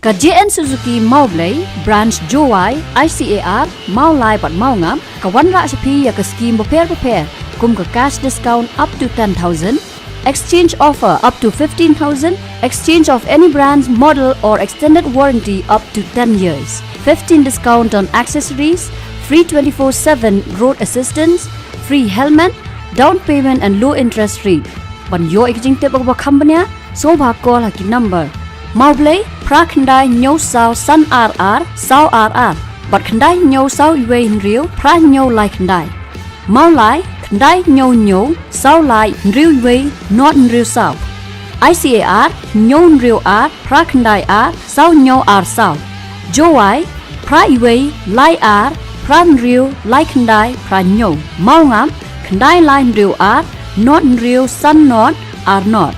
Ka JN Suzuki Maublay, branch Jowai, ICAR, Maulai but Maungam, ka Wanra Shapi ya ka scheme prepare, kum ka cash discount up to 10,000, exchange offer up to 15,000, exchange of any brand's model or extended warranty up to 10 years, 15 discount on accessories, free 24/7 road assistance, free helmet, down payment and low interest rate. Ban yo ekjing tip ba company so ba call ha ki number Maublay Prakhandai Nyo Sao San RR Sao RR But Khandai Nyo Sao Iwe Nriu Pra Nyo Lai Khandai Maulai Khandai Nyo Nyo Sao Lai Nriu Iwe Not Nriu Sao ICAR Nyo Nriu R Prakhandai R Sao Nyo R Sao Jowai Pra Iwe Lai R Pra Nriu Lai Khandai Pra Nyo Maungam Khandai Lai Nriu R Not Nriu San Not R Not